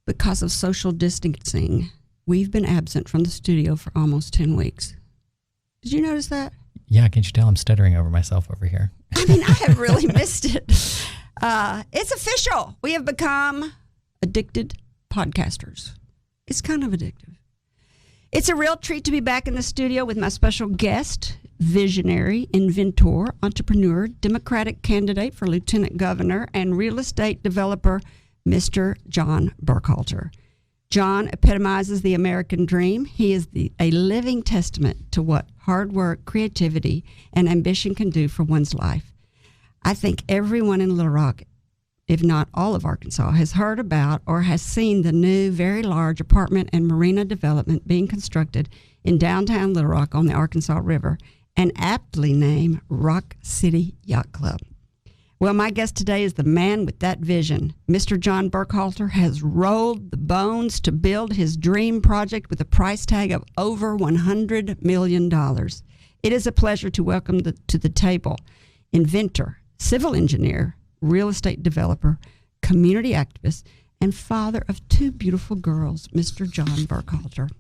because of social distancing, we've been absent from the studio for almost 10 weeks. Did you notice that? Yeah, can't you tell I'm stuttering over myself over here? I mean, I have really missed it. It's official. We have become addicted podcasters. It's kind of addictive. It's a real treat to be back in the studio with my special guest, visionary, inventor, entrepreneur, Democratic candidate for lieutenant governor, and real estate developer, Mr. John Burkhalter. John epitomizes the American dream. He is a living testament to what hard work, creativity, and ambition can do for one's life. I think everyone in Little Rock, if not all of Arkansas, has heard about or has seen the new, very large apartment and marina development being constructed in downtown Little Rock on the Arkansas River, and aptly named Rock City Yacht Club. Well, my guest today is the man with that vision. Mr. John Burkhalter has rolled the bones to build his dream project with a price tag of over $100 million. It is a pleasure to welcome to the table inventor, civil engineer, real estate developer, community activist, and father of two beautiful girls, Mr. John Burkhalter.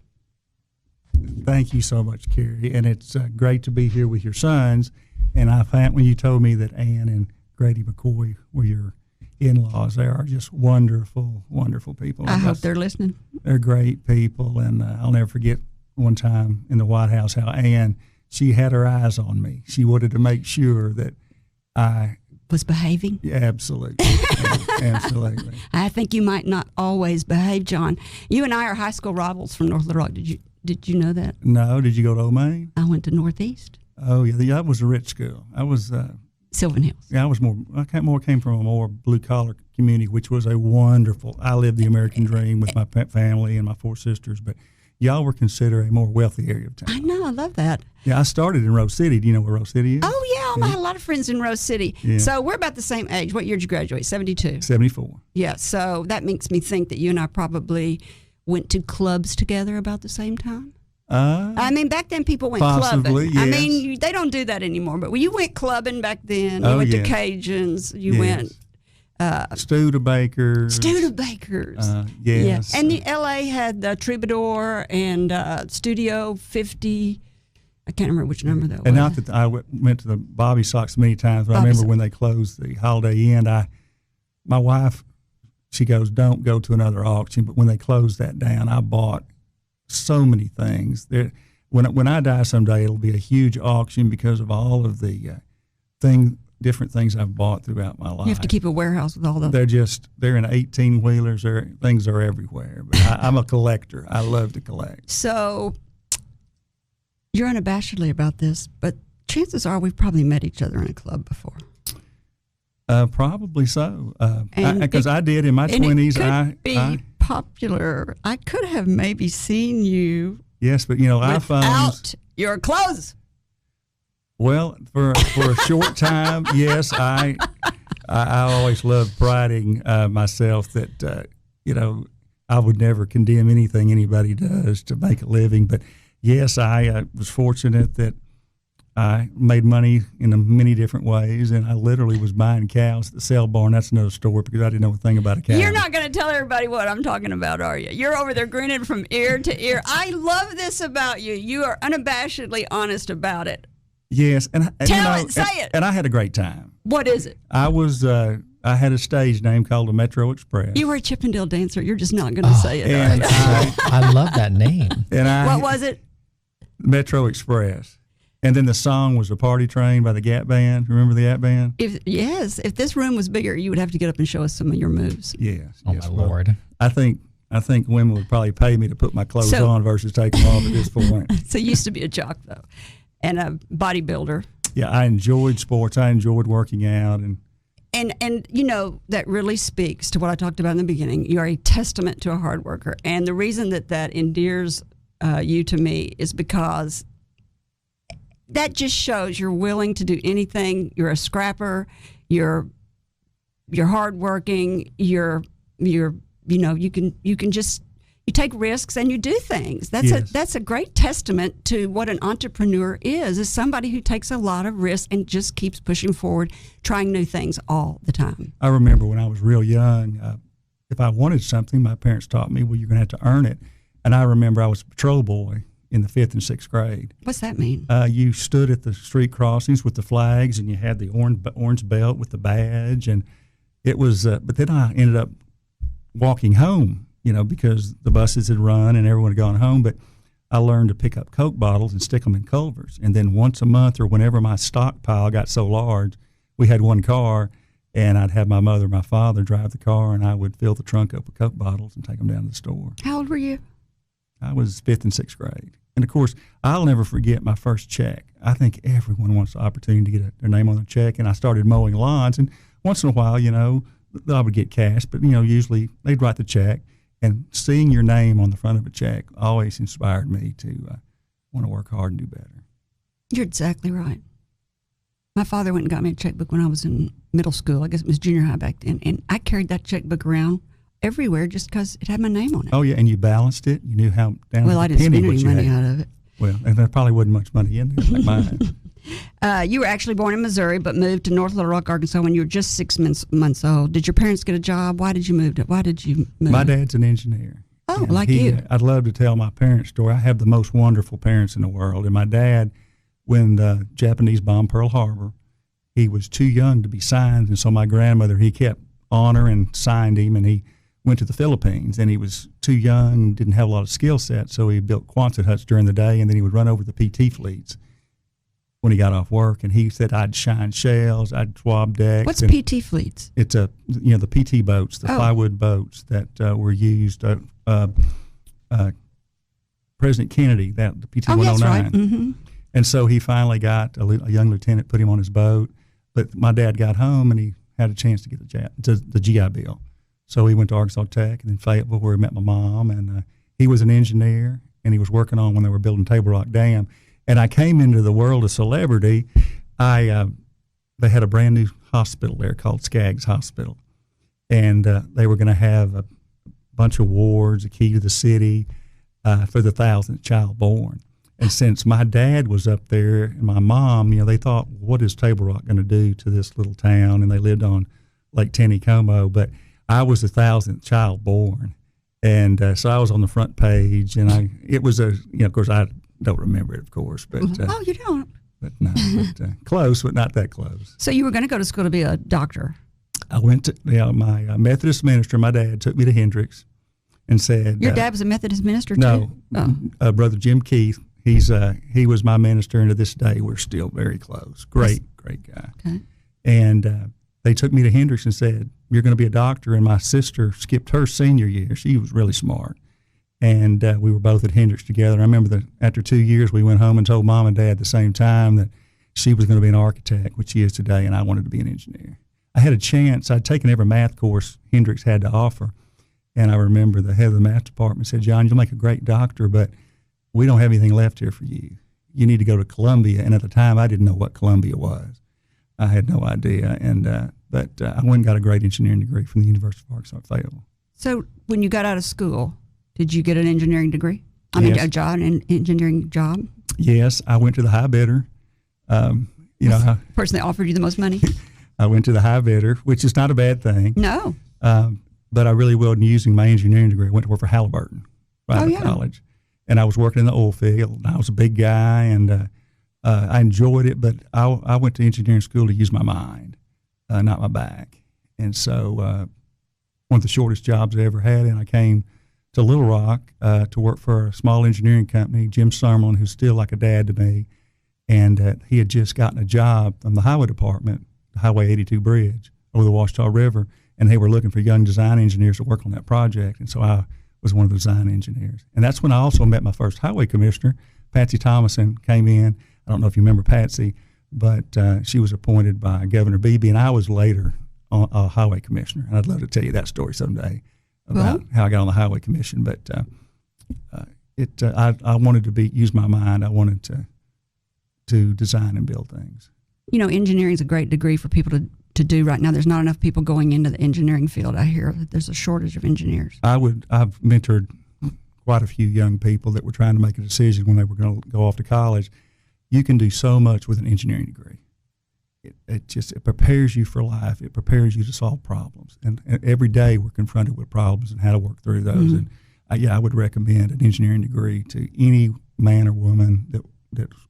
Thank you so much, Kerry. And it's great to be here with your sons. And I found when you told me that Ann and Grady McCoy were your in-laws, they are just wonderful, wonderful people. I hope they're listening. They're great people. And I'll never forget one time in the White House how Ann, she had her eyes on me. She wanted to make sure that I was behaving? Yeah, absolutely. Absolutely. I think you might not always behave, John. You and I are high school rivals from North Little Rock. Did you know that? No. Did you go to Old Main? I went to Northeast. Oh, yeah. That was a rich school. I was Sylvan Hills. Yeah, I came from a more blue-collar community, which was a wonderful. I lived the American dream with my family and my four sisters, but y'all were considered a more wealthy area of town. I know. I love that. Yeah, I started in Rose City. Do you know where Rose City is? Oh, yeah. I had a lot of friends in Rose City. Yeah. So we're about the same age. What year did you graduate? 72? 74. Yeah, so that makes me think that you and I probably went to clubs together about the same time. I mean, back then people went possibly, clubbing. Yes. I mean, they don't do that anymore, but you went clubbing back then. You went to Cajuns. You went... Studebakers. Yeah. Yes. And the L.A. had Troubadour and Studio 50. I can't remember which number that was. And not that I went to the Bobby Sox many times, but I remember when they closed the Holiday Inn, my wife, she goes, don't go to another auction. But when they closed that down, I bought so many things. When I die someday, it'll be a huge auction because of all of the different things I've bought throughout my life. You have to keep a warehouse with all those. They're in 18-wheelers. Things are everywhere. But I'm a collector. I love to collect. So you're unabashedly about this, but chances are we've probably met each other in a club before. Probably so. Because I did in my 20s. It could be popular. I could have maybe seen you. Yes, but iPhones. Without your clothes. Well, for a short time, yes, I always loved priding myself that I would never condemn anything anybody does to make a living. But yes, I was fortunate that I made money in many different ways, and I literally was buying cows at the sale barn. That's another story because I didn't know a thing about a cow. You're not going to tell everybody what I'm talking about, are you? You're over there grinning from ear to ear. I love this about you. You are unabashedly honest about it. Yes, and say it. And I had a great time. What is it? I had a stage name called the Metro Express. You were a Chippendale dancer. You're just not going to say it. And I love that name. And what was it? Metro Express. And then the song was "A Party Train" by the Gap Band. Remember the Gap Band? If this room was bigger, you would have to get up and show us some of your moves. Yes. Oh, my Lord. I think women would probably pay me to put my clothes on versus take them off at this point. So you used to be a jock, though, and a bodybuilder. Yeah, I enjoyed sports. I enjoyed working out. And that really speaks to what I talked about in the beginning. You are a testament to a hard worker. And the reason that endears you to me is because that just shows you're willing to do anything. You're a scrapper. You're hardworking. You take risks and you do things. That's a great testament to what an entrepreneur is somebody who takes a lot of risks and just keeps pushing forward, trying new things all the time. I remember when I was real young, if I wanted something, my parents taught me, well, you're going to have to earn it. And I remember I was a patrol boy in the 5th and 6th grade. What's that mean? You stood at the street crossings with the flags, and you had the orange belt with the badge, and it was. But then I ended up walking home, because the buses had run and everyone had gone home. But I learned to pick up Coke bottles and stick them in culvers, and then once a month or whenever my stockpile got so large, we had one car, and I'd have my mother or my father drive the car, and I would fill the trunk up with Coke bottles and take them down to the store. How old were you? I was 5th and 6th grade. And, of course, I'll never forget my first check. I think everyone wants the opportunity to get their name on their check, and I started mowing lawns. And once in a while, I would get cash, but, usually they'd write the check. And seeing your name on the front of a check always inspired me to want to work hard and do better. You're exactly right. My father went and got me a checkbook when I was in middle school. I guess it was junior high back then. And I carried that checkbook around everywhere just because it had my name on it. Oh, yeah, and you balanced it. You knew how down well, to I the didn't penny spend what any you money had. out of it. Well, and there probably wasn't much money in there like mine. You were actually born in Missouri, but moved to North Little Rock, Arkansas when you were just 6 months old. Did your parents get a job? Why did you move? My dad's an engineer. Oh, like you. I'd love to tell my parents' story. I have the most wonderful parents in the world. And my dad, when the Japanese bombed Pearl Harbor, he was too young to be signed. And so my grandmother, he kept honor and signed him, and he went to the Philippines. And he was too young, didn't have a lot of skill set, so he built Quonset huts during the day, and then he would run over the PT fleets when he got off work. And he said, I'd shine shells, I'd swab decks. What's PT fleets? It's the PT boats, the plywood boats that were used. President Kennedy, the PT 109. Yes, right. Mm-hmm. And so he finally got a young lieutenant, put him on his boat. But my dad got home, and he had a chance to get the GI Bill. So he went to Arkansas Tech and then Fayetteville, where he met my mom. And he was an engineer, and he was working on when they were building Table Rock Dam. And I came into the world of celebrity. They had a brand new hospital there called Skaggs Hospital. And they were going to have a bunch of wards, a key to the city for the 1,000th child born. And since my dad was up there and my mom, they thought, what is Table Rock going to do to this little town? And they lived on Lake Taneycomo. But I was the 1,000th child born. And so I was on the front page. And it was of course, I don't remember it, of course. But oh, you don't? But no, close, but not that close. So you were going to go to school to be a doctor? I went to my Methodist minister. My dad took me to Hendricks and said, "Your dad was a Methodist minister too?" No, Brother Jim Keith. He was my minister, and to this day we're still very close. Great guy. Okay. And they took me to Hendricks and said, "You're going to be a doctor." And my sister skipped her senior year. She was really smart, and we were both at Hendricks together. And I remember that after 2 years, we went home and told Mom and Dad at the same time that she was going to be an architect, which she is today, and I wanted to be an engineer. I had a chance. I'd taken every math course Hendricks had to offer. And I remember the head of the math department said, "John, you'll make a great doctor, but we don't have anything left here for you. You need to go to Columbia." And at the time, I didn't know what Columbia was. I had no idea. But I went and got a great engineering degree from the University of Arkansas at Fayetteville. So when you got out of school, did you get an engineering degree? Yes. A job, an engineering job? Yes, I went to the high bidder. The person that offered you the most money? I went to the high bidder, which is not a bad thing. No. But I really wasn't using my engineering degree. I went to work for Halliburton right out of college. And I was working in the oil field. And I was a big guy, and I enjoyed it, but I went to engineering school to use my mind, not my back. And so one of the shortest jobs I ever had, and I came to Little Rock to work for a small engineering company, Jim Summerlin, who's still like a dad to me. And he had just gotten a job from the highway department, the Highway 82 bridge over the Ouachita River, and they were looking for young design engineers to work on that project. And so I was one of the design engineers. And that's when I also met my first highway commissioner. Patsy Thomason came in. I don't know if you remember Patsy, but she was appointed by Governor Beebe, and I was later a highway commissioner. And I'd love to tell you that story someday about how I got on the highway commission. But I wanted to use my mind. I wanted to design and build things. Engineering is a great degree for people to do right now. There's not enough people going into the engineering field. I hear that there's a shortage of engineers. I've mentored quite a few young people that were trying to make a decision when they were going to go off to college. You can do so much with an engineering degree. it prepares you for life. It prepares you to solve problems. And every day we're confronted with problems and how to work through those. Mm-hmm. And I would recommend an engineering degree to any man or woman that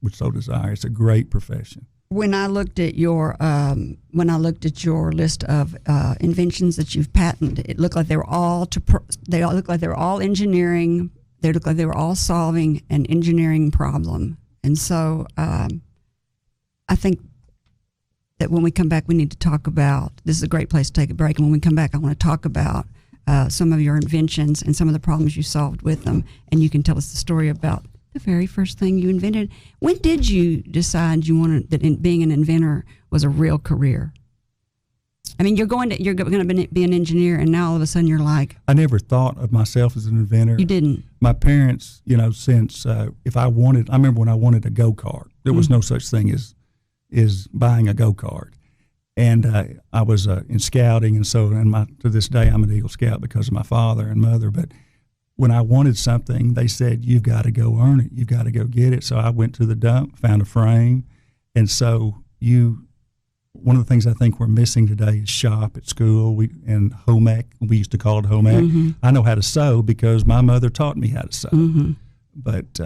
would so desire. It's a great profession. When I looked at your list of inventions that you've patented, it looked like they were all engineering. They looked like they were all solving an engineering problem. And so I think that when we come back, we need to talk about, this is a great place to take a break. And when we come back, I want to talk about some of your inventions and some of the problems you solved with them. And you can tell us the story about the very first thing you invented. When did you decide that being an inventor was a real career? I mean, you're going to be an engineer, and now all of a sudden you're like, I never thought of myself as an inventor. You didn't. My parents, since I remember when I wanted a go-kart, there was no such thing as buying a go-kart. And I was in scouting, and so to this day I'm an Eagle Scout because of my father and mother. But when I wanted something, they said, you've got to go earn it. You've got to go get it. So I went to the dump, found a frame. And so one of the things I think we're missing today is shop at school. And home ec, we used to call it home ec. Mm-hmm. I know how to sew because my mother taught me how to sew. Mm-hmm. But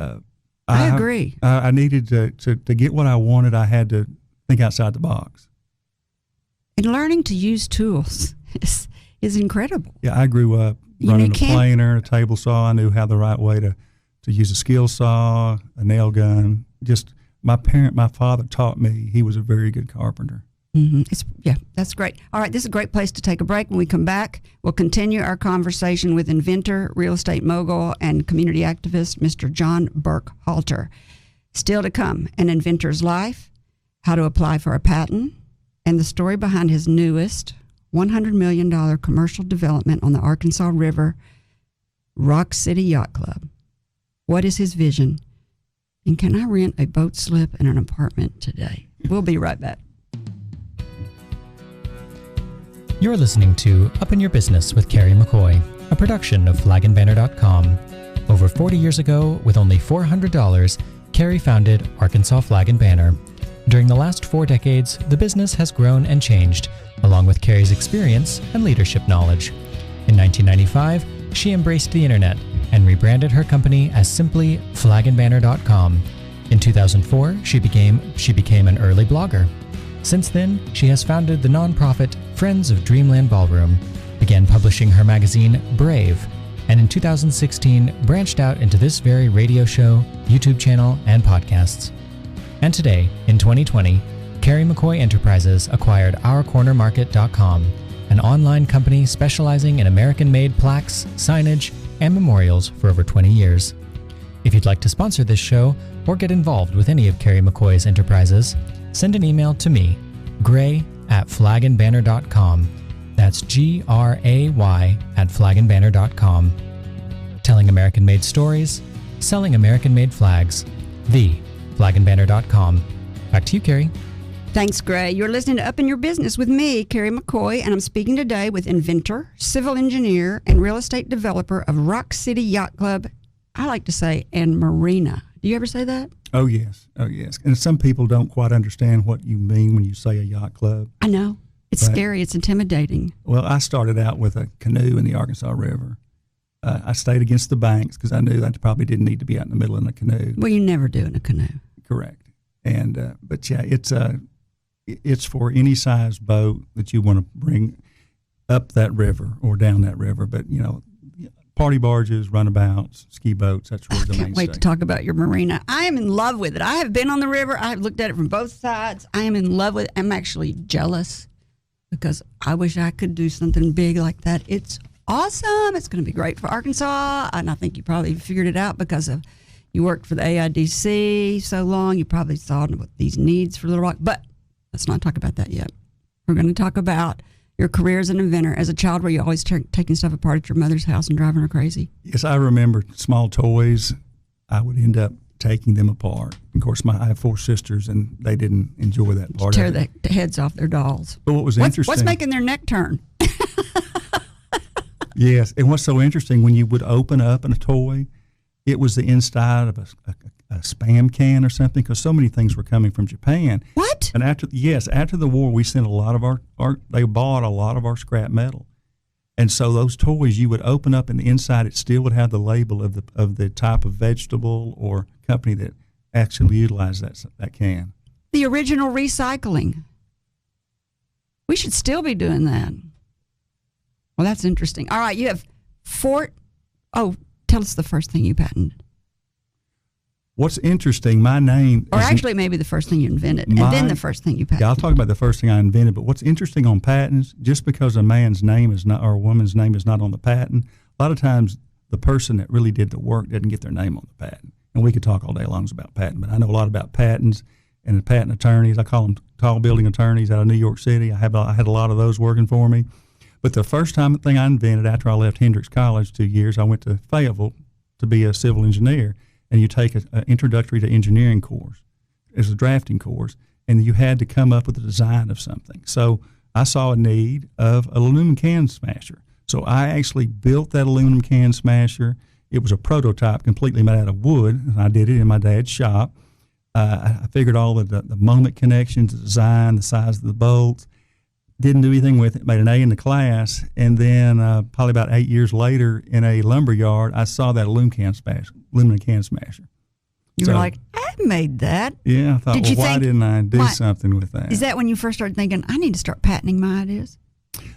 I agree. I needed to get what I wanted. I had to think outside the box. And learning to use tools is incredible. Yeah, I grew up running a planer, a table saw. I knew how the right way to use a skill saw, a nail gun. Just my father taught me. He was a very good carpenter. Mm-hmm. That's great. All right, this is a great place to take a break. When we come back, we'll continue our conversation with inventor, real estate mogul, and community activist, Mr. John Burkhalter. Still to come, an inventor's life, how to apply for a patent, and the story behind his newest $100 million commercial development on the Arkansas River, Rock City Yacht Club. What is his vision? And can I rent a boat slip and an apartment today? We'll be right back. You're listening to Up in Your Business with Kerry McCoy, a production of flagandbanner.com. Over 40 years ago, with only $400, Kerry founded Arkansas Flag and Banner. During the last 4 decades, the business has grown and changed, along with Kerry's experience and leadership knowledge. In 1995, she embraced the internet and rebranded her company as simply flagandbanner.com. In 2004, she became an early blogger. Since then, she has founded the nonprofit Friends of Dreamland Ballroom, began publishing her magazine Brave, and in 2016 branched out into this very radio show, YouTube channel, and podcasts. And today, in 2020, Kerry McCoy Enterprises acquired OurCornerMarket.com, an online company specializing in American-made plaques, signage, and memorials for over 20 years. If you'd like to sponsor this show or get involved with any of Kerry McCoy's enterprises, send an email to me, gray@flagandbanner.com. That's GRAY@flagandbanner.com. Telling American-made stories, selling American-made flags, flagandbanner.com. Back to you, Kerry. Thanks, Gray. You're listening to Up in Your Business with me, Kerry McCoy, and I'm speaking today with inventor, civil engineer, and real estate developer of Rock City Yacht Club, I like to say, and Marina. Do you ever say that? Oh, yes. And some people don't quite understand what you mean when you say a yacht club. I know. It's scary. It's intimidating. Well, I started out with a canoe in the Arkansas River. I stayed against the banks because I knew I probably didn't need to be out in the middle in a canoe. Well, you never do in a canoe. Correct. And but yeah, it's for any size boat that you want to bring up that river or down that river. But party barges, runabouts, ski boats. That's really the mainstay. I can't wait to talk about your marina. I am in love with it. I have been on the river. I have looked at it from both sides. I am in love with it. I'm actually jealous because I wish I could do something big like that. It's awesome. It's going to be great for Arkansas. And I think you probably figured it out because of you worked for the AIDC so long. You probably thought about these needs for Little Rock. But let's not talk about that yet. We're going to talk about your career as an inventor. As a child, were you always taking stuff apart at your mother's house and driving her crazy? Yes, I remember small toys. I would end up taking them apart. Of course, I have 4 sisters, and they didn't enjoy that part. Tear the heads off their dolls. But what was interesting? What's making their neck turn? Yes, and what's so interesting, when you would open up a toy, it was the inside of a Spam can or something, because so many things were coming from Japan. What? And after the war, we sent a lot of they bought a lot of our scrap metal. And so those toys, you would open up, and the inside it still would have the label of the type of vegetable or company that actually utilized that can. The original recycling. We should still be doing that. Well, that's interesting. All right, you have tell us the first thing you patented. What's interesting, my name... Or actually maybe the first thing you invented, and then the first thing you patented. Yeah, I'll talk about the first thing I invented, but what's interesting on patents, just because a man's name is not, or a woman's name is not on the patent, a lot of times the person that really did the work didn't get their name on the patent. And we could talk all day long about patent, but I know a lot about patents and the patent attorneys. I call them tall building attorneys out of New York City. I had a lot of those working for me. But the first thing I invented after I left Hendrix College 2 years, I went to Fayetteville to be a civil engineer. And you take an introductory to engineering course. It's a drafting course, and you had to come up with a design of something. So I saw a need of an aluminum can smasher. So I actually built that aluminum can smasher. It was a prototype completely made out of wood, and I did it in my dad's shop. I figured all of the moment connections, the design, the size of the bolts. Didn't do anything with it, made an A in the class, and then probably about 8 years later in a lumber yard, I saw that aluminum can smasher. You were like, I made that. Yeah, I thought, why didn't I do something with that? Is that when you first started thinking, I need to start patenting my ideas?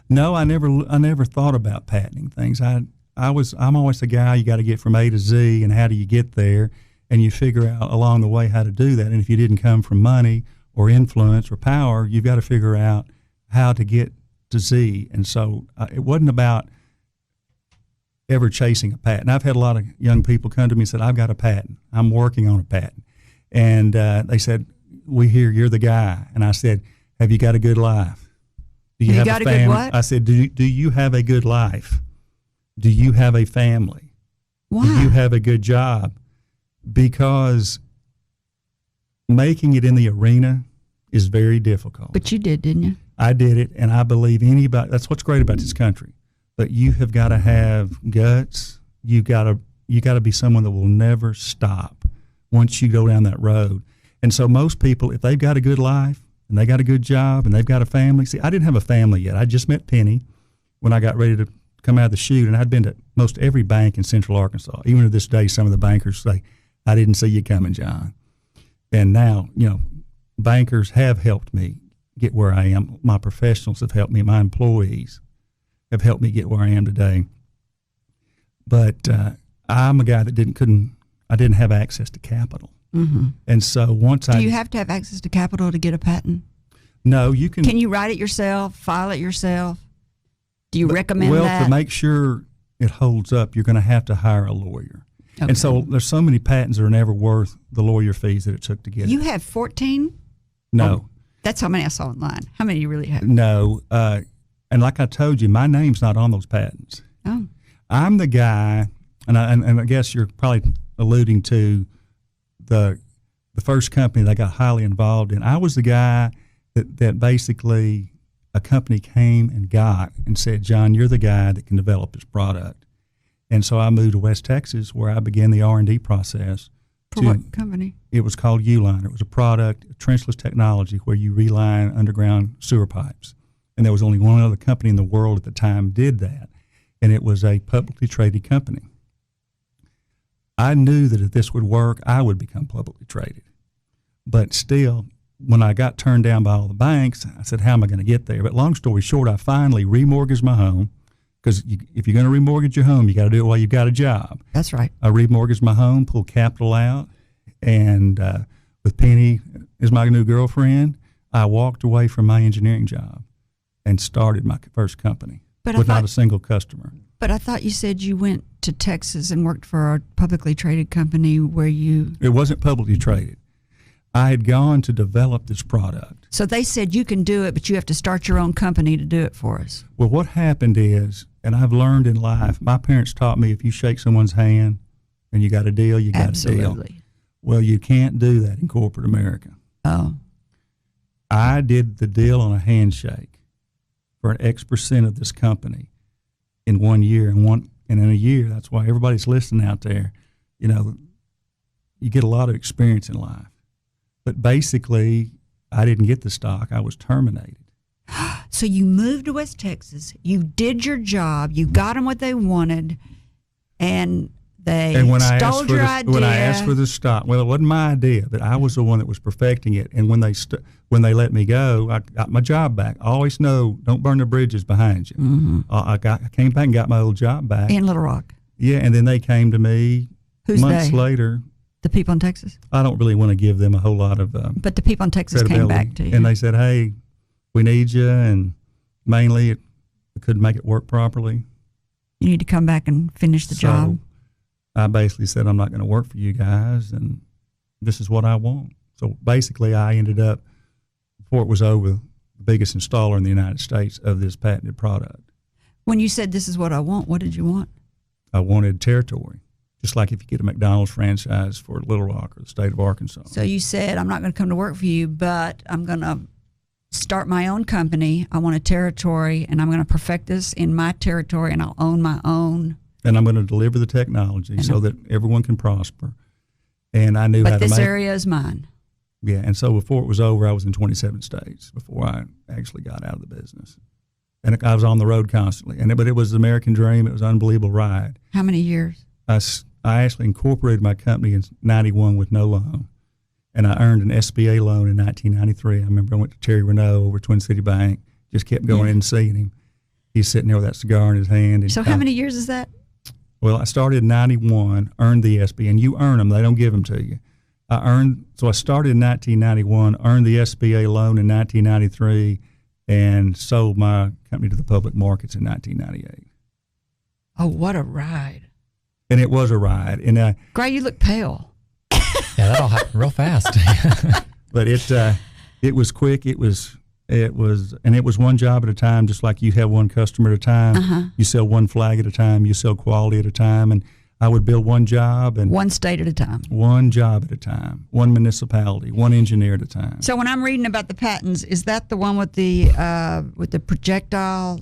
No, I never thought about patenting things. I'm always the guy, you got to get from A to Z, and how do you get there? And you figure out along the way how to do that. And if you didn't come from money or influence or power, you've got to figure out how to get to Z. And so it wasn't about ever chasing a patent. I've had a lot of young people come to me and said, I've got a patent. I'm working on a patent. And they said, we hear you're the guy. And I said, have you got a good life? Do you have got a good what? I said, do you have a good life? Do you have a family? Why? Do you have a good job? Because making it in the arena is very difficult. But you did, didn't you? I did it, and I believe anybody. That's what's great about this country. But you have got to have guts. You got to be someone that will never stop once you go down that road. And so most people, if they've got a good life and they got a good job and they've got a family. See, I didn't have a family yet. I just met Penny when I got ready to come out of the chute, and I'd been to most every bank in Central Arkansas. Even to this day, some of the bankers say, "I didn't see you coming, John." And now, bankers have helped me get where I am. My professionals have helped me. My employees have helped me get where I am today. But I'm a guy that I didn't have access to capital. Mm-hmm. And so Do you have to have access to capital to get a patent? No, you can. Can you write it yourself, file it yourself? Do you recommend that? Well, to make sure it holds up, you're going to have to hire a lawyer. Okay. And so there's so many patents that are never worth the lawyer fees that it took to get You it. have 14? No. Oh, that's how many I saw online. How many do you really have? No. And like I told you, my name's not on those patents. Oh. I'm the guy, and I guess you're probably alluding to the first company that I got highly involved in. I was the guy that basically a company came and got and said, John, you're the guy that can develop this product. And so I moved to West Texas, where I began the R&D process. For what company? It was called U-Line. It was a product, a trenchless technology, where you reline underground sewer pipes. And there was only one other company in the world at the time did that, and it was a publicly traded company. I knew that if this would work, I would become publicly traded. But still, when I got turned down by all the banks, I said, how am I going to get there? But long story short, I finally remortgaged my home, because if you're going to remortgage your home, you got to do it while you've got a job. That's right. I remortgaged my home, pulled capital out, and with Penny as my new girlfriend, I walked away from my engineering job and started my first company with not a single customer. But I thought you said you went to Texas and worked for a publicly traded company where you... It wasn't publicly traded. I had gone to develop this product. So they said you can do it, but you have to start your own company to do it for us. Well, what happened is, and I've learned in life, my parents taught me, if you shake someone's hand and you got a deal, you got a deal. Well, you can't do that in corporate America. Oh. I did the deal on a handshake for an X% of this company in 1 year. And in a year, that's why everybody's listening out there. you know, you get a lot of experience in life. But basically, I didn't get the stock. I was terminated. So you moved to West Texas. You did your job. You got them what they wanted, and they stole your idea. When I asked for the stock, well, it wasn't my idea, but I was the one that was perfecting it. And when they let me go, I got my job back. I always know, don't burn the bridges behind you. Mm-hmm. I came back and got my old job back in Little Rock. Yeah, and then they came to me months later. The people in Texas? I don't really want to give them a whole lot of but the people in Texas came back to you. And they said, hey, we need you, and mainly we couldn't make it work properly. You need to come back and finish the job. I basically said, I'm not going to work for you guys, and this is what I want. So basically I ended up, before it was over, the biggest installer in the United States of this patented product. When you said this is what I want, what did you want? I wanted territory, just like if you get a McDonald's franchise for Little Rock or the state of Arkansas. So you said, I'm not going to come to work for you, but I'm going to start my own company. I want a territory, and I'm going to perfect this in my territory, and I'll own my own. And I'm going to deliver the technology so that everyone can prosper. And I knew how to make it. But this area is mine. Yeah, and so before it was over, I was in 27 states before I actually got out of the business. And I was on the road constantly. But it was the American dream. It was an unbelievable ride. How many years? I actually incorporated my company in 91 with no loan. And I earned an SBA loan in 1993. I remember I went to Terry Renault over Twin City Bank, just kept going in and seeing him. He's sitting there with that cigar in his hand. So how many years is that? Well, I started in 91, earned the SBA, and you earn them. They don't give them to you. So I started in 1991, earned the SBA loan in 1993, and sold my company to the public markets in 1998. Oh, what a ride. And it was a ride. And Gray, you look pale. Yeah, that all happened real fast. But it was quick. It was one job at a time, just like you have one customer at a time. Uh-huh. You sell one flag at a time. You sell quality at a time. And I would build one job and one state at a time. One job at a time. One municipality. One engineer at a time. So when I'm reading about the patents, is that the one with the projectile?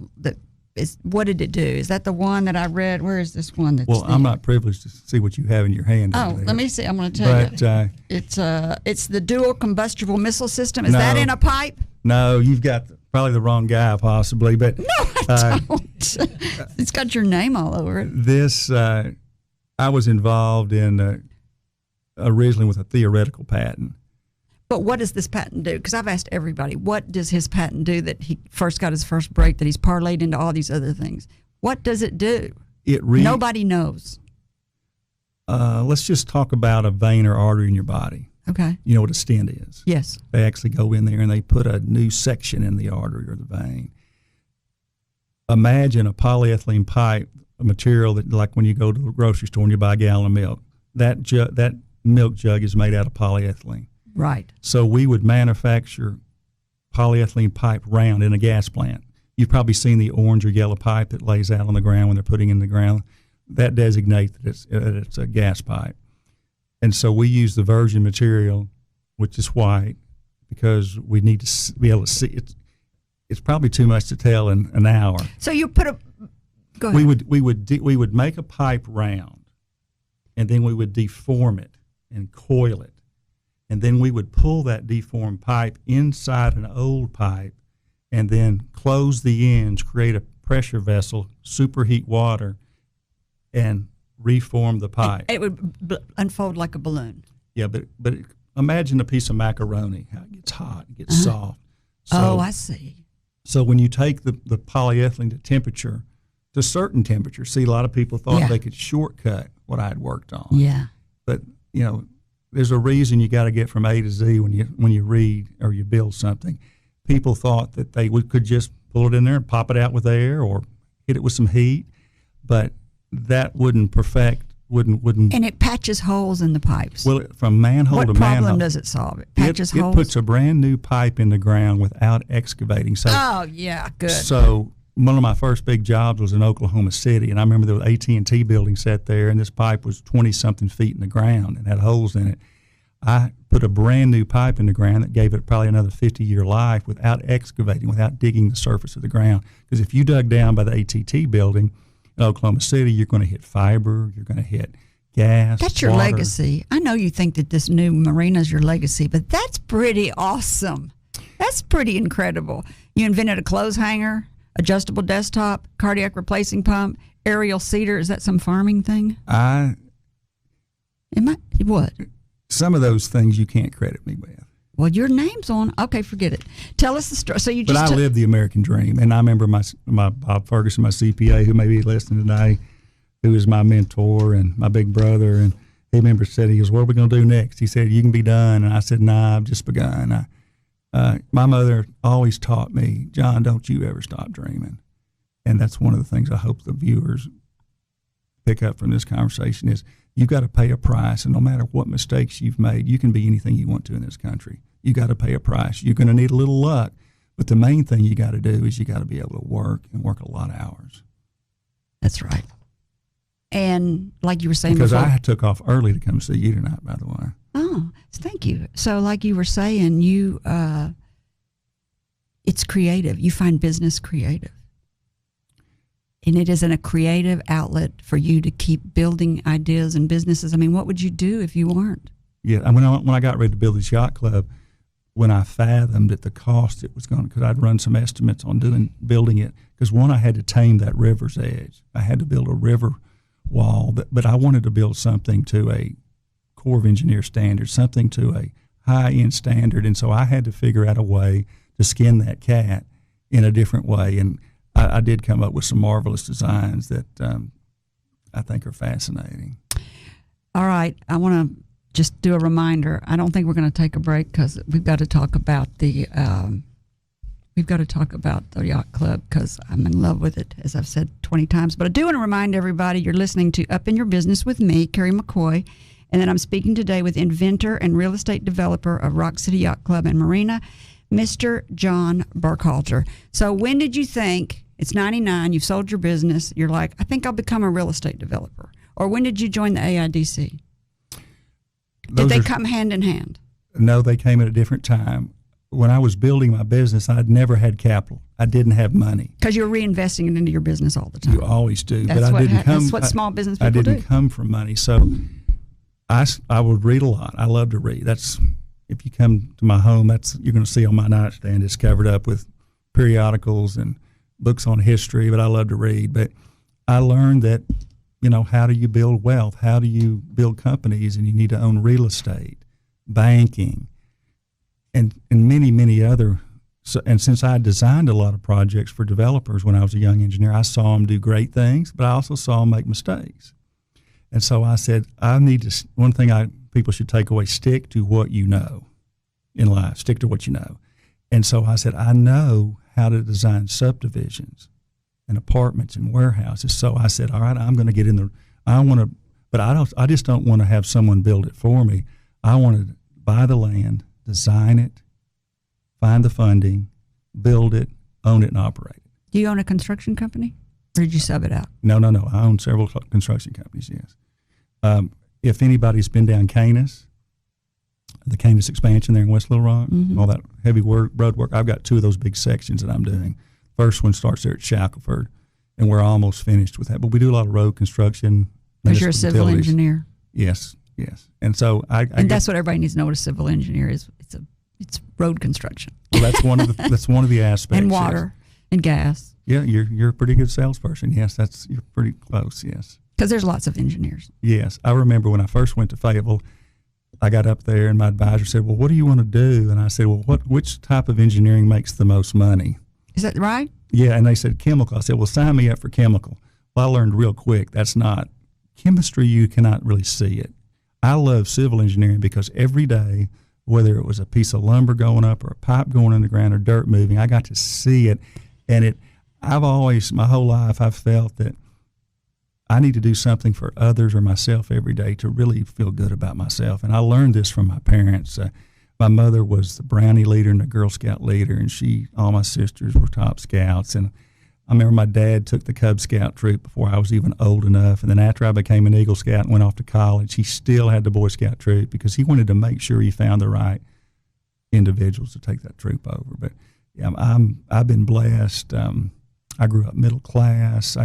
What did it do? Is that the one that I read? Where is this one? I'm not privileged to see what you have in your hand. Oh, let me see. I'm going to tell you. It's the dual combustible missile system. Is that in a pipe? No, you've got probably the wrong guy, possibly. But no, I don't. It's got your name all over it. This I was involved in originally with a theoretical patent. But what does this patent do? Because I've asked everybody, what does his patent do that he first got his first break, that he's parlayed into all these other things? What does it do? Nobody knows. Let's just talk about a vein or artery in your body. Okay. You know what a stent is? Yes. They actually go in there and they put a new section in the artery or the vein. Imagine a polyethylene pipe, a material that, like when you go to the grocery store and you buy a gallon of milk, that milk jug is made out of polyethylene. Right. So we would manufacture polyethylene pipe round in a gas plant. You've probably seen the orange or yellow pipe that lays out on the ground when they're putting it in the ground. That designates that it's a gas pipe. And so we use the virgin material, which is white, because we need to be able to see it. It's probably too much to tell in an hour. So you put go ahead. We would make a pipe round, and then we would deform it and coil it. And then we would pull that deformed pipe inside an old pipe and then close the ends, create a pressure vessel, superheat water, and reform the pipe. It would unfold like a balloon. Yeah, but imagine a piece of macaroni, how it gets hot, it gets soft. So, I see. So when you take the polyethylene to temperature, to certain temperature, see, a lot of people thought they could shortcut what I had worked on. Yeah. But, there's a reason you got to get from A to Z when you read or you build something. People thought that they could just pull it in there and pop it out with air or hit it with some heat, but that wouldn't perfect. Wouldn't. And it patches holes in the pipes. Well, from manhole to manhole. What problem does it solve? It patches holes. It puts a brand new pipe in the ground without excavating. So, oh yeah, good. So one of my first big jobs was in Oklahoma City, and I remember there was AT&T building sat there, and this pipe was 20-something feet in the ground and had holes in it. I put a brand new pipe in the ground that gave it probably another 50-year life without excavating, without digging the surface of the ground. Because if you dug down by the AT&T building in Oklahoma City, you're going to hit fiber, you're going to hit gas. That's your water. legacy. I know you think that this new Marina is your legacy, but that's pretty awesome. That's pretty incredible. You invented a clothes hanger, adjustable desktop, cardiac replacing pump, aerial seeder. Is that some farming thing? What? Some of those things you can't credit me with. Well, your name's on. Okay, forget it. Tell us the story. So you just. But I lived the American dream, and I remember my Bob Ferguson, my CPA, who may be listening today, who was my mentor and my big brother, and he said, he goes, "What are we going to do next?" He said, "You can be done," and I said, "Nah, I've just begun." My mother always taught me, "John, don't you ever stop dreaming," and that's one of the things I hope the viewers pick up from this conversation is you've got to pay a price, and no matter what mistakes you've made, you can be anything you want to in this country. You got to pay a price. You're going to need a little luck, but the main thing you got to do is you got to be able to work a lot of hours. That's right. And like you were saying because before, I took off early to come see you tonight, by the way. Oh, thank you. So like you were saying, you it's creative. You find business creative. And it isn't a creative outlet for you to keep building ideas and businesses. I mean, what would you do if you weren't? Yeah, I mean, when I got ready to build this yacht club, when I fathomed at the cost it was going to, because I'd run some estimates on building it, because one, I had to tame that river's edge. I had to build a river wall, but I wanted to build something to a Corps of Engineer standard, something to a high-end standard, and so I had to figure out a way to skin that cat in a different way, and I did come up with some marvelous designs that I think are fascinating. All right, I want to just do a reminder. I don't think we're going to take a break because we've got to talk about the Yacht Club because I'm in love with it, as I've said 20 times. But I do want to remind everybody you're listening to Up in Your Business with me, Kerry McCoy, and then I'm speaking today with inventor and real estate developer of Rock City Yacht Club and Marina, Mr. John Burkhalter. So when did you think, it's 99, you've sold your business, you're like, I think I'll become a real estate developer? Or when did you join the AIDC? Did they come hand in hand? No, they came at a different time. When I was building my business, I'd never had capital. I didn't have money. Because you're reinvesting it into your business all the time. You always do. That's but what I didn't come. That's what small business people do. I didn't come from money. So I would read a lot. I love to read. That's, if you come to my home, that's, you're going to see on my nightstand, it's covered up with periodicals and books on history, but I love to read. But I learned that, you know, how do you build wealth? How do you build companies? And you need to own real estate, banking, and many, many other. So, and since I designed a lot of projects for developers when I was a young engineer, I saw them do great things, but I also saw them make mistakes. And so I said, I need to, one thing people should take away, stick to what you know in life, stick to what you know. And so I said, I know how to design subdivisions and apartments and warehouses. So I said, all right, I'm going to get in the, I just don't want to have someone build it for me. I want to buy the land, design it, find the funding, build it, own it, and operate it. Do you own a construction company, or did you sub it out? No. I own several construction companies, yes. If anybody's been down Canis, the Canis expansion there in West Little Rock, all that heavy road work, I've got 2 of those big sections that I'm doing. First one starts there at Shackelford, and we're almost finished with that. But we do a lot of road construction. Because you're a civil engineer. Yes. And so and that's what everybody needs to know what a civil engineer is. It's road construction. Well, that's one of the aspects. And water and gas. Yeah, you're a pretty good salesperson. Yes, you're pretty close. Yes. Because there's lots of engineers. Yes, I remember when I first went to Fayetteville, I got up there and my advisor said, "Well, what do you want to do?" And I said, "Well, which type of engineering makes the most money?" Is that right? Yeah, and they said chemical. I said, "Well, sign me up for chemical." Well, I learned real quick that's not chemistry. You cannot really see it. I love civil engineering because every day, whether it was a piece of lumber going up or a pipe going in the ground or dirt moving, I got to see it. And I've always, my whole life, I've felt that I need to do something for others or myself every day to really feel good about myself. And I learned this from my parents. My mother was the Brownie leader and the Girl Scout leader, and all my sisters were top scouts. And I remember my dad took the Cub Scout troop before I was even old enough. And then after I became an Eagle Scout and went off to college, he still had the Boy Scout troop because he wanted to make sure he found the right individuals to take that troop over. But yeah, I've been blessed. I grew up middle class.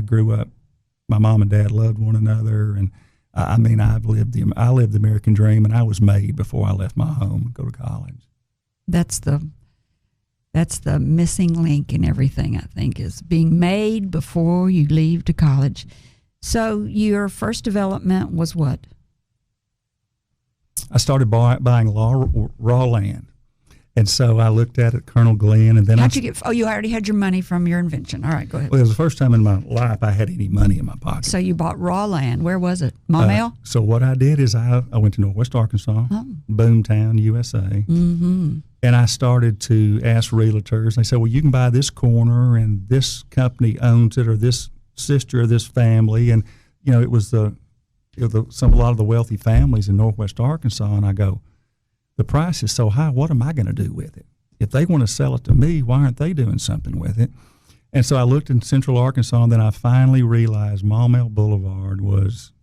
My mom and dad loved one another, and I mean, I lived the American dream, and I was made before I left my home to go to college. That's the missing link in everything, I think, is being made before you leave to college. So your first development was what? I started buying raw land. And so I looked at it, Colonel Glenn, and then How'd you get? Oh, you already had your money from your invention. All right, go ahead. Well, it was the first time in my life I had any money in my pocket. So you bought raw land. Where was it? Maumelle? So what I did is I went to Northwest Arkansas, Boomtown, USA, and I started to ask realtors. They said, well, you can buy this corner, and this company owns it, or this sister or this family. And, you know, it was a lot of the wealthy families in Northwest Arkansas. And I go, the price is so high, what am I going to do with it? If they want to sell it to me, why aren't they doing something with it? And so I looked in Central Arkansas, and then I finally realized Maumelle Boulevard was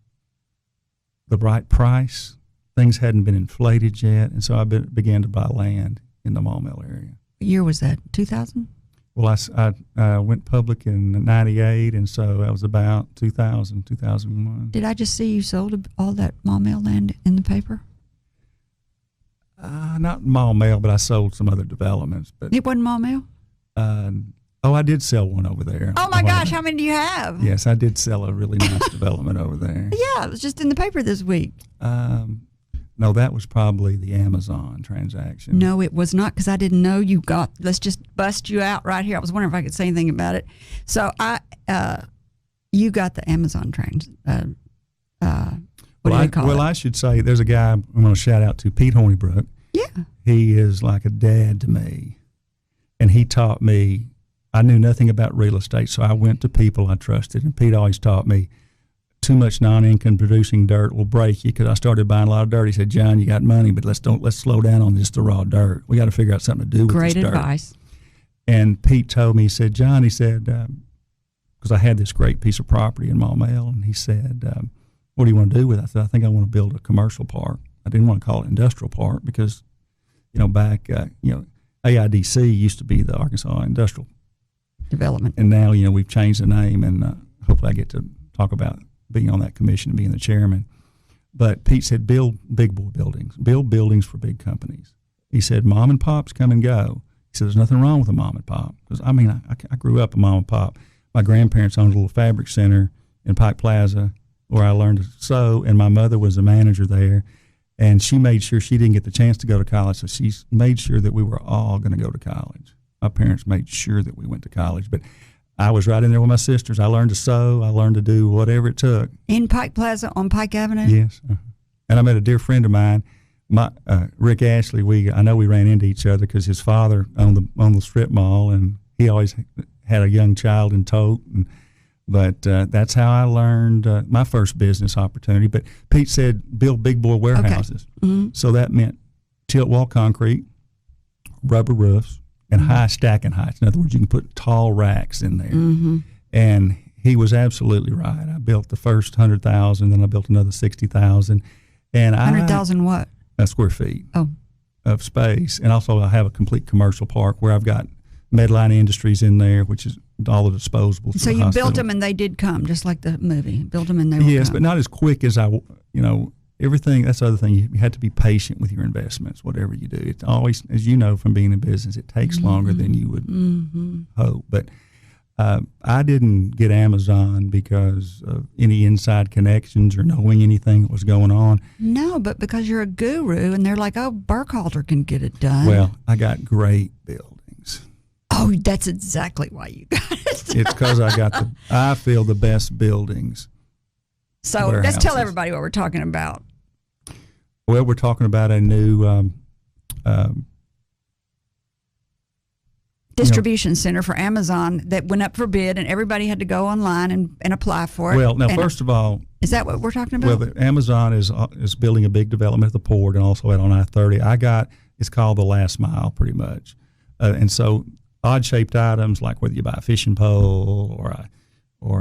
the right price. Things hadn't been inflated yet, and so I began to buy land in the Maumelle area. What year was that, 2000? Well, I went public in 98, and so that was about 2000, 2001. Did I just see you sold all that Maumelle land in the paper? Not Maumelle, but I sold some other developments. But it wasn't Maumelle? I did sell one over there. Oh, my gosh, how many do you have? Yes, I did sell a really nice development over there. Yeah, it was just in the paper this week. No, that was probably the Amazon transaction. No, it was not, because I didn't know you got. Let's just bust you out right here. I was wondering if I could say anything about it. So you got the Amazon transaction. What do you call it? Well, I should say there's a guy I'm going to shout out to, Pete Hornybrook. Yeah. He is like a dad to me. And he taught me, I knew nothing about real estate, so I went to people I trusted. And Pete always taught me, too much non-income producing dirt will break you, because I started buying a lot of dirt. He said, John, you got money, but let's slow down on just the raw dirt. We got to figure out something to do with this dirt. Great advice. And Pete told me, he said, John, he said, because I had this great piece of property in Maumelle, and he said, what do you want to do with it? I said, I think I want to build a commercial park. I didn't want to call it industrial park because, back, AIDC used to be the Arkansas Industrial Development. And now, we've changed the name, and hopefully I get to talk about being on that commission and being the chairman. But Pete said, build big boy buildings. Build buildings for big companies. He said, mom and pops come and go. He said, there's nothing wrong with a mom and pop. Because, I grew up a mom and pop. My grandparents owned a little fabric center in Pike Plaza where I learned to sew, and my mother was a manager there. And she made sure she didn't get the chance to go to college, so she made sure that we were all going to go to college. My parents made sure that we went to college. But I was right in there with my sisters. I learned to sew. I learned to do whatever it took. In Pike Plaza on Pike Avenue? Yes. And I met a dear friend of mine, Rick Ashley. I know we ran into each other because his father owned the strip mall, and he always had a young child in tote. But that's how I learned my first business opportunity. But Pete said, build big boy warehouses. Okay. Mm-hmm. So that meant tilt wall concrete, rubber roofs, and high stacking heights. In other words, you can put tall racks in there. Mm-hmm. And he was absolutely right. I built the first 100,000, then I built another 60,000. And 100,000 what? Square feet of space. And also I have a complete commercial park where I've got Medline Industries in there, which is all the disposables. So you built them and they did come, just like the movie. Built them and they would Yes, come. But not as quick as everything. That's the other thing. You have to be patient with your investments, whatever you do. It's always, as you know from being in business, it takes longer than you would hope. But I didn't get Amazon because of any inside connections or knowing anything that was going on. No, but because you're a guru and they're like, oh, Burkhalter can get it done. Well, I got great buildings. Oh, that's exactly why you got it. It's because I feel the best buildings. So let's tell everybody what we're talking about. Well, we're talking about a new distribution center for Amazon that went up for bid, and everybody had to go online and apply for it. Well, now, first of all, is that what we're talking about? Well, Amazon is building a big development at the port and also on I-30. It's called the last mile, pretty much, and so odd-shaped items like whether you buy a fishing pole or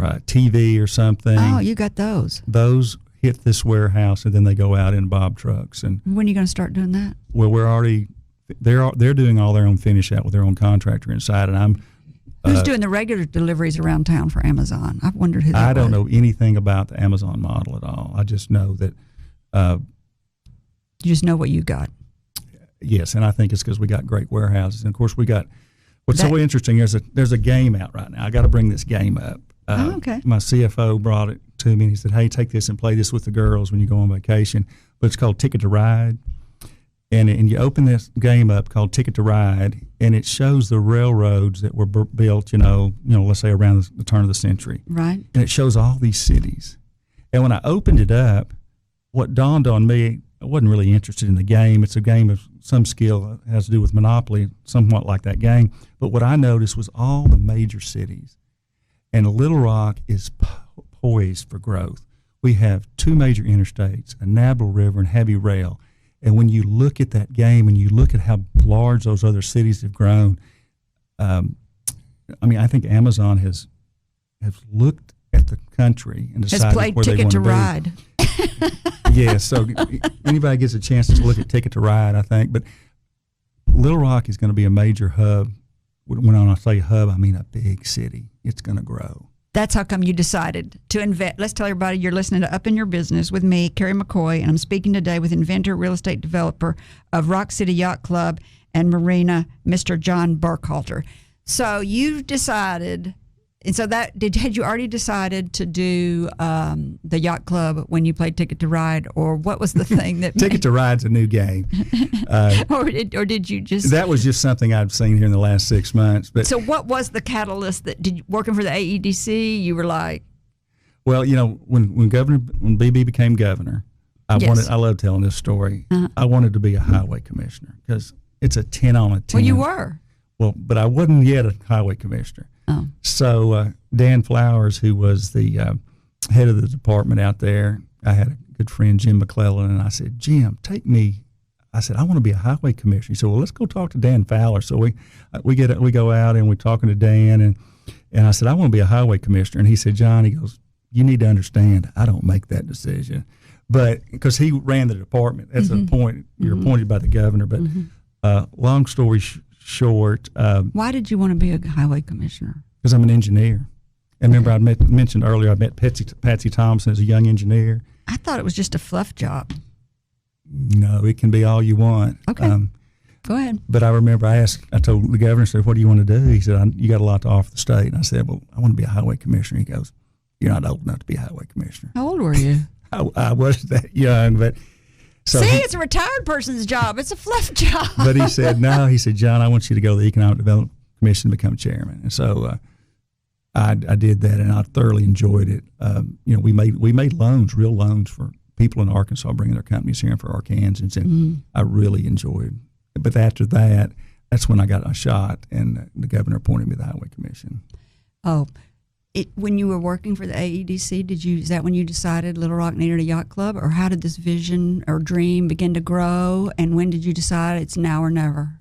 a TV or something. Oh, you got those. Those hit this warehouse, and then they go out in Bob trucks. And when are you going to start doing that? Well, they're doing all their own finish out with their own contractor inside, and I'm Who's doing the regular deliveries around town for Amazon? I've wondered who that I don't was. know anything about the Amazon model at all. I just know that. You just know what you got. Yes, and I think it's because we got great warehouses, and of course we got. What's so interesting is there's a game out right now. I got to bring this game up. Okay. My CFO brought it to me, and he said, "Hey, take this and play this with the girls when you go on vacation." But it's called Ticket to Ride, and you open this game up called Ticket to Ride, and it shows the railroads that were built, let's say around the turn of the century, right? And it shows all these cities. And when I opened it up, what dawned on me, I wasn't really interested in the game. It's a game of some skill. It has to do with Monopoly, somewhat like that game. But what I noticed was all the major cities. And Little Rock is poised for growth. We have 2 major interstates, a navigable river and heavy rail. And when you look at that game and you look at how large those other cities have grown, I think Amazon has looked at the country and decided has played where Ticket they to want to Ride. Yeah, so anybody gets a chance to look at Ticket to Ride, I think. But Little Rock is going to be a major hub. When I say hub, I mean a big city. It's going to grow. That's how come you decided to invest. Let's tell everybody you're listening to Up in Your Business with me, Kerry McCoy, and I'm speaking today with inventor, real estate developer of Rock City Yacht Club and Marina, Mr. John Burkhalter. So you've decided, and so had you already decided to do the Yacht Club when you played Ticket to Ride, or what was the thing that Ticket to Ride's a new game. or did you just? That was just something I've seen here in the last 6 months. But so what was the catalyst working for the AEDC? You were like, well, when BB became governor, I love telling this story. Uh-huh. I wanted to be a highway commissioner because it's a 10 on a 10. Well, you were. Well, but I wasn't yet a highway commissioner. Oh. So Dan Flowers, who was the head of the department out there, I had a good friend, Jim McClellan, and I said, Jim, take me. I said, I want to be a highway commissioner. He said, well, let's go talk to Dan Fowler. So we go out and we're talking to Dan, and I said, I want to be a highway commissioner. And he said, John, he goes, you need to understand, I don't make that decision. But because he ran the department, that's the point. You're appointed by the governor. But long story short. Why did you want to be a highway commissioner? Because I'm an engineer. And remember, I mentioned earlier, I met Patsy Thompson as a young engineer. I thought it was just a fluff job. No, it can be all you want. Okay. Go ahead. But I remember I told the governor, I said, what do you want to do? He said, you got a lot to offer the state. And I said, well, I want to be a highway commissioner. He goes, you're not old enough to be a highway commissioner. How old were you? I wasn't that young, but. So it's a retired person's job. It's a fluff job. But he said, no. He said, John, I want you to go to the Economic Development Commission and become chairman. And so I did that, and I thoroughly enjoyed it. We made loans, real loans for people in Arkansas, bringing their companies here and for Arkansans, and I really enjoyed it. But after that, that's when I got a shot, and the governor appointed me to the Highway Commission. Oh. When you were working for the AEDC, is that when you decided Little Rock needed a yacht club, or how did this vision or dream begin to grow, and when did you decide it's now or never?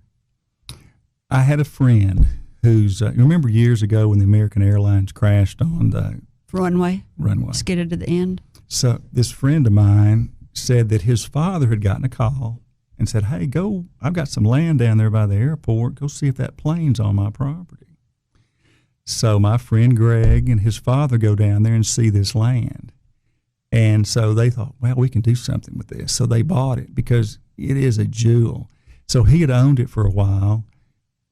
I had a friend who's, you remember years ago when the American Airlines crashed on the runway, skidded to the end? So this friend of mine said that his father had gotten a call and said, hey, I've got some land down there by the airport, go see if that plane's on my property. So my friend Greg and his father go down there and see this land. And so they thought, well, we can do something with this. So they bought it because it is a jewel. So he had owned it for a while,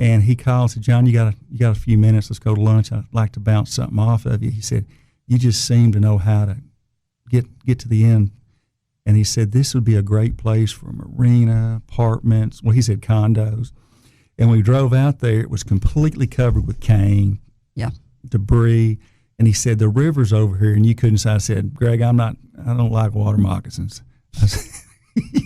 and he called and said, John, you got a few minutes, let's go to lunch. I'd like to bounce something off of you. He said, you just seem to know how to get to the end. And he said, this would be a great place for a marina, apartments. Well, he said condos. And we drove out there. It was completely covered with cane. Yeah. Debris, and he said the river's over here, and you couldn't say. I said, Greg, I don't like water moccasins. I said,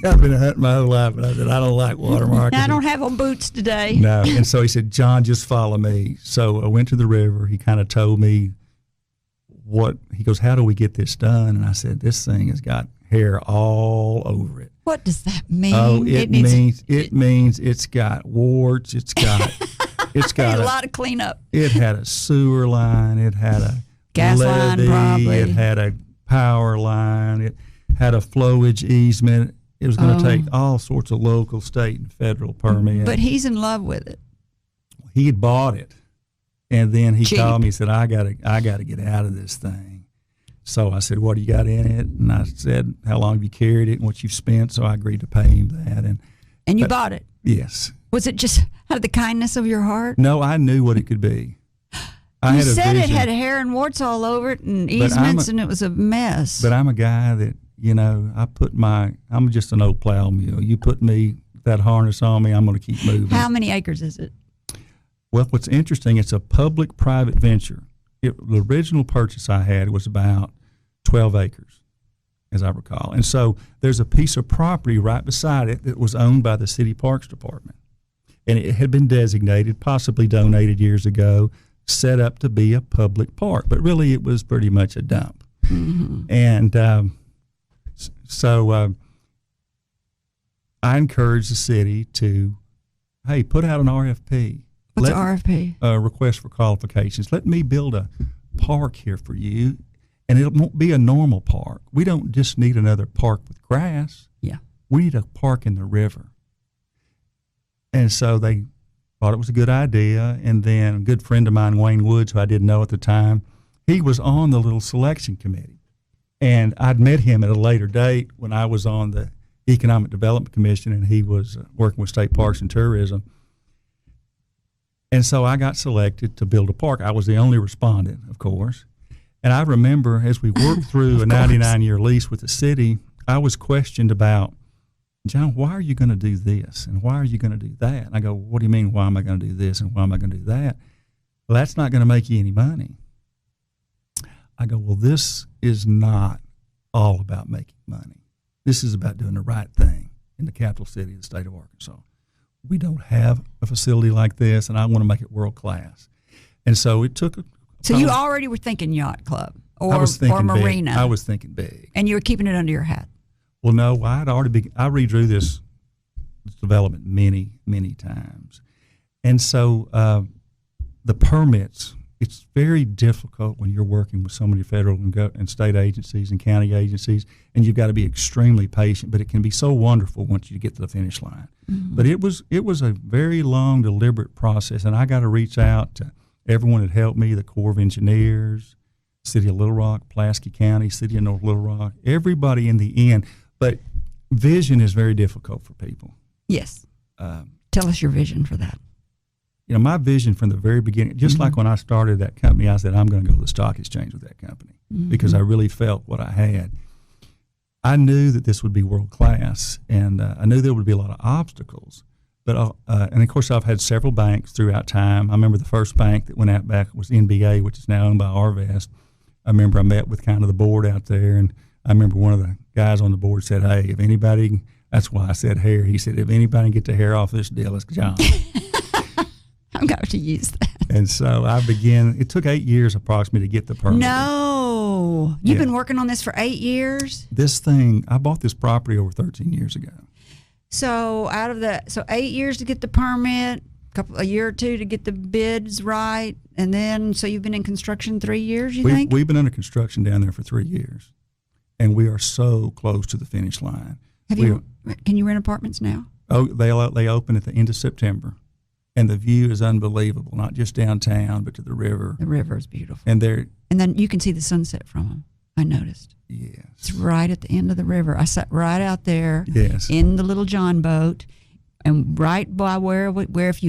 I've been hunting my whole life, but I said I don't like water moccasins. I don't have on boots today. No, and so he said, John, just follow me. So I went to the river. He kind of told me he goes, how do we get this done? And I said, this thing has got hair all over it. What does that mean? Oh, it means it's got warts. It's got a lot of cleanup. It had a sewer line. It had a gas levee, line, probably. It had a power line. It had a flowage easement. It was going to take all sorts of local, state, and federal permits. But he's in love with it. He had bought it, And then he Cheap. called me and said, I gotta get out of this thing. So I said, what do you got in it? And I said, how long have you carried it and what you've spent? So I agreed to pay him that. And you bought it? Yes. Was it just out of the kindness of your heart? No, I knew what it could be. You said it had hair and warts all over it and easements, and it was a mess. But I'm a guy that, I'm just an old plow mule. You put that harness on me, I'm going to keep moving. How many acres is it? Well, what's interesting, it's a public-private venture. The original purchase I had was about 12 acres, as I recall. And so there's a piece of property right beside it that was owned by the City Parks Department. And it had been designated, possibly donated years ago, set up to be a public park, but really it was pretty much a dump. Mm-hmm. And so I encouraged the city to, hey, put out an RFP. What's an RFP? Request for qualifications. Let me build a park here for you, and it won't be a normal park. We don't just need another park with grass. Yeah. We need a park in the river. And so they thought it was a good idea, and then a good friend of mine, Wayne Woods, who I didn't know at the time, he was on the little selection committee. And I'd met him at a later date when I was on the Economic Development Commission, and he was working with State Parks and Tourism. And so I got selected to build a park. I was the only respondent, of course. And I remember as we worked through a 99-year lease with the city, I was questioned about, John, why are you going to do this? And why are you going to do that? And I go, what do you mean, why am I going to do this? And why am I going to do that? Well, that's not going to make you any money. I go, well, this is not all about making money. This is about doing the right thing in the capital city of the state of Arkansas. We don't have a facility like this, and I want to make it world class. And so it took So you already were thinking Yacht Club or Big. Marina. I was thinking big. And you were keeping it under your hat. Well, no, I redrew this development many, many times. And so the permits, it's very difficult when you're working with so many federal and state agencies and county agencies, and you've got to be extremely patient, but it can be so wonderful once you get to the finish line. Mm-hmm. But it was a very long, deliberate process, and I got to reach out to everyone that helped me, the Corps of Engineers, City of Little Rock, Pulaski County, City of North Little Rock, everybody in the end. But vision is very difficult for people. Yes. Tell us your vision for that. My vision from the very beginning, just like when I started that company, I said, I'm going to go to the stock exchange with that company because I really felt what I had. I knew that this would be world class, and I knew there would be a lot of obstacles. But and of course, I've had several banks throughout time. I remember the first bank that went out back was NBA, which is now owned by Arvest. I remember I met with kind of the board out there, and I remember one of the guys on the board said, hey, if anybody, that's why I said hair, he said, if anybody can get the hair off this deal, it's John. I'm going to use that. And so I began, it took 8 years approximately to get the permit. No. You've been working on this for 8 years? This thing, I bought this property over 13 years ago. So 8 years to get the permit, a year or two to get the bids right, and then, so you've been in construction 3 years, you think? We've been under construction down there for 3 years, and we are so close to the finish line. Can you rent apartments now? Oh, they open at the end of September, and the view is unbelievable, not just downtown, but to the river. The river is beautiful. And then you can see the sunset from them, I noticed. Yes. It's right at the end of the river. I sat right out there in the little John boat, and right by where if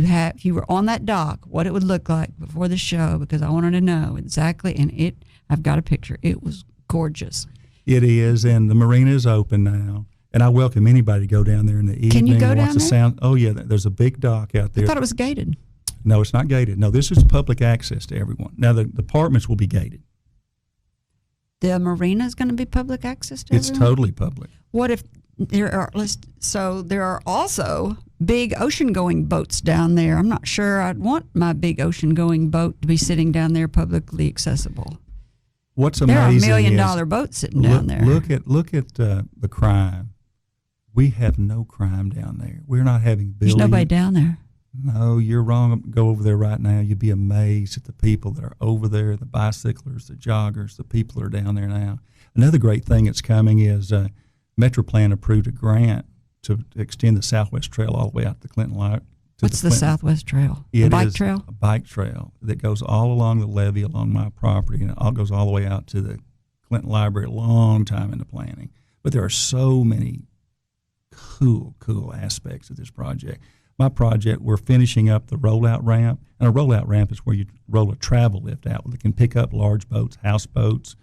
you were on that dock, what it would look like before the show, because I wanted to know exactly. And I've got a picture. It was gorgeous. It is, and the marina is open now. And I welcome anybody to go down there in the evening. Can you go down there? Sound. Oh yeah, there's a big dock out there. I thought it was gated. No, it's not gated. No, this is public access to everyone. Now the apartments will be gated. The marina is going to be public access to everyone? It's totally public. What if there are also big ocean-going boats down there? I'm not sure I'd want my big ocean-going boat to be sitting down there publicly accessible. What's amazing there are $1 million boats sitting down there. Look at the crime. We have no crime down there. We're not having buildings. There's nobody down there. No, you're wrong. Go over there right now. You'd be amazed at the people that are over there, the bicyclers, the joggers, the people that are down there now. Another great thing that's coming is Metroplan approved a grant to extend the Southwest Trail all the way out to the Clinton What's the Southwest Trail? The bike trail? A bike trail that goes all along the levee along my property, and it goes all the way out to the Clinton Library. A long time in the planning. But there are so many cool aspects of this project. My project, we're finishing up the rollout ramp, and a rollout ramp is where you roll a travel lift out that can pick up large boats, houseboats,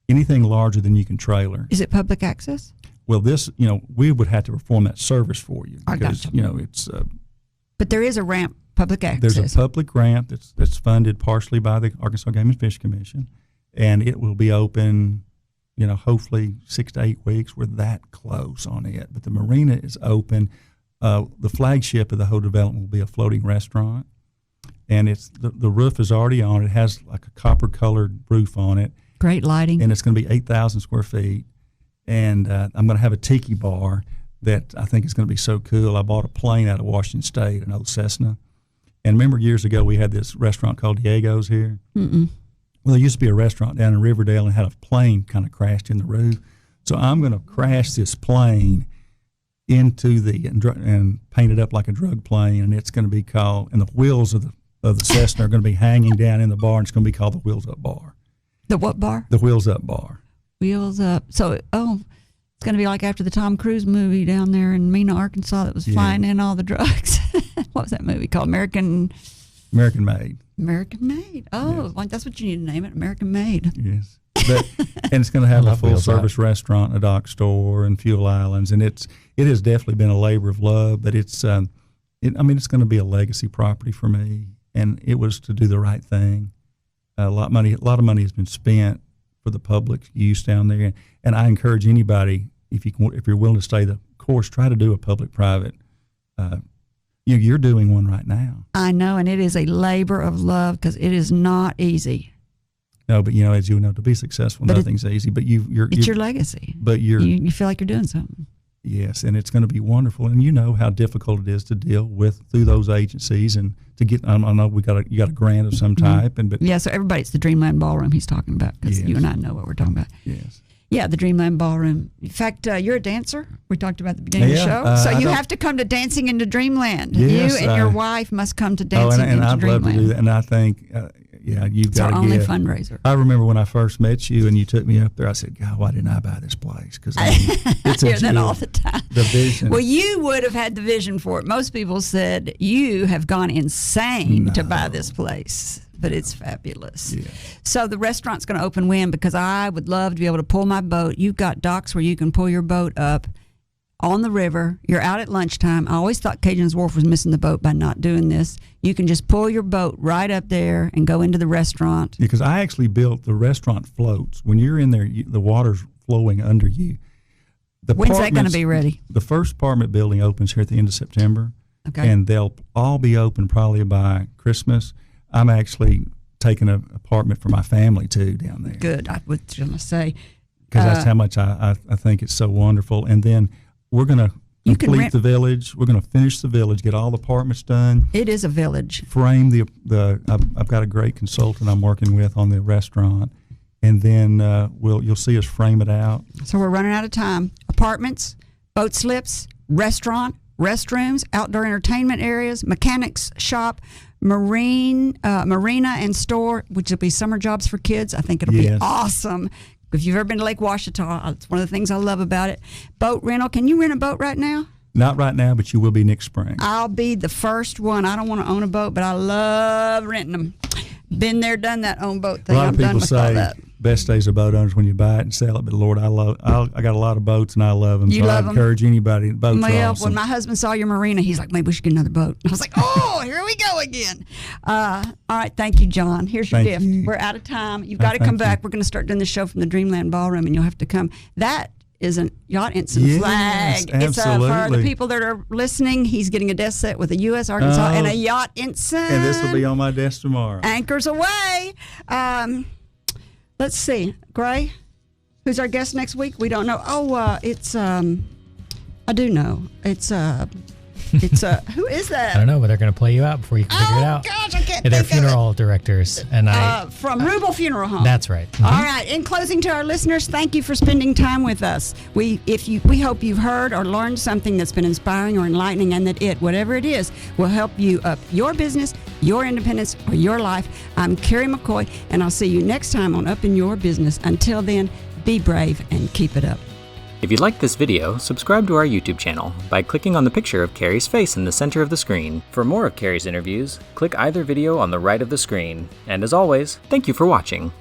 anything larger than you can trailer. Is it public access? Well, this, we would have to perform that service for you because, I gotcha. It's. But there is a ramp, public access. There's a public ramp that's funded partially by the Arkansas Game and Fish Commission, and it will be open, hopefully 6 to 8 weeks. We're that close on it, but the marina is open. The flagship of the whole development will be a floating restaurant, and it's the roof is already on. It has like a copper-colored roof on it. Great lighting. And it's going to be 8,000 square feet, and I'm going to have a tiki bar that I think is going to be so cool. I bought a plane out of Washington State, an old Cessna, and remember years ago we had this restaurant called Diego's here? Mm-mm. Well, there used to be a restaurant down in Riverdale and had a plane kind of crashed in the roof. So I'm going to crash this plane into and paint it up like a drug plane, and it's going to be called, and the wheels of the Cessna are going to be hanging down in the bar, and it's going to be called the Wheels Up Bar. The what bar? The Wheels Up Bar. Wheels Up. So, it's going to be like after the Tom Cruise movie down there in Mena, Arkansas that was flying in all the drugs. What was that movie called? American Made. American Made. Oh, Yes. Like that's what you need to name it, American Made. Yes. And it's going to have a full-service restaurant, a dock store, and fuel islands. And it has definitely been a labor of love, but it's going to be a legacy property for me. And it was to do the right thing. A lot of money has been spent for the public use down there. And I encourage anybody, if you're willing to stay the course, try to do a public-private. You're doing one right now. I know, and it is a labor of love because it is not easy. No, but as you know, to be successful, nothing's easy. But it's your legacy. But you feel like you're doing something. Yes, and it's going to be wonderful. And you know how difficult it is to deal through those agencies and to get. I know you got a grant of some type, so everybody, it's the Dreamland Ballroom he's talking about because you and I know what we're talking about. Yes. Yeah, the Dreamland Ballroom. In fact, you're a dancer. We talked about at the beginning of the show. So you have to come to Dancing into Dreamland. Yes, you and your wife must come to Dancing into Dreamland. And I'd love to do that. And I think, you've got to It's our only fundraiser. I remember when I first met you and you took me up there, I said, God, why didn't I buy this place? Because I hear that all the time. The vision. Well, you would have had the vision for it. Most people said you have gone insane to buy this place. But it's fabulous. Yeah. So the restaurant's going to open when? Because I would love to be able to pull my boat. You've got docks where you can pull your boat up on the river. You're out at lunchtime. I always thought Cajun's Wharf was missing the boat by not doing this. You can just pull your boat right up there and go into the restaurant. Because I actually built the restaurant floats. When you're in there, the water's flowing under you. When's that going to be ready? The first apartment building opens here at the end of September. Okay. And they'll all be open probably by Christmas. I'm actually taking an apartment for my family, too, down there. Good. I was going to say. Because that's how much I think it's so wonderful. And then we're going to complete the village. We're going to finish the village, get all the apartments done. It is a village. Frame I've got a great consultant I'm working with on the restaurant. And then you'll see us frame it out. So we're running out of time. Apartments, boat slips, restaurant, restrooms, outdoor entertainment areas, mechanics shop, marina and store, which will be summer jobs for kids. I think it'll be awesome. If you've ever been to Lake Ouachita, it's one of the things I love about it. Boat rental. Can you rent a boat right now? Not right now, but you will be next spring. I'll be the first one. I don't want to own a boat, but I love renting them. Been there, done that, own boat thing. A lot of people say best days of boat owners when you buy it and sell it. But Lord, I got a lot of boats and I love them. You love them? I encourage anybody. Boats are awesome. When my husband saw your marina, he's like, maybe we should get another boat. I was like, oh, here we go again. All right, thank you, John. Here's your gift. We're out of time. You've got to come back. We're going to start doing the show from the Dreamland Ballroom, and you'll have to come. That is a Yacht Ensign flag. Absolutely. It's for the people that are listening. He's getting a desk set with a U.S. Arkansas and a Yacht Ensign. And this will be on my desk tomorrow. Anchors away. Let's see. Gray, who's our guest next week? We don't know. Oh, it's, I do know. It's It's who is that? I don't know, but they're going to play you out before you can figure it out. Gosh, I can't They're think of it. funeral directors, and From Rubel Funeral Home. That's right. All right. In closing, to our listeners, thank you for spending time with us. We hope you've heard or learned something that's been inspiring or enlightening, and that whatever it is, will help you up your business, your independence, or your life. I'm Kerry McCoy, and I'll see you next time on Up in Your Business. Until then, be brave and keep it up. If you liked this video, subscribe to our YouTube channel by clicking on the picture of Kerry's face in the center of the screen. For more of Kerry's interviews, click either video on the right of the screen. And as always, thank you for watching.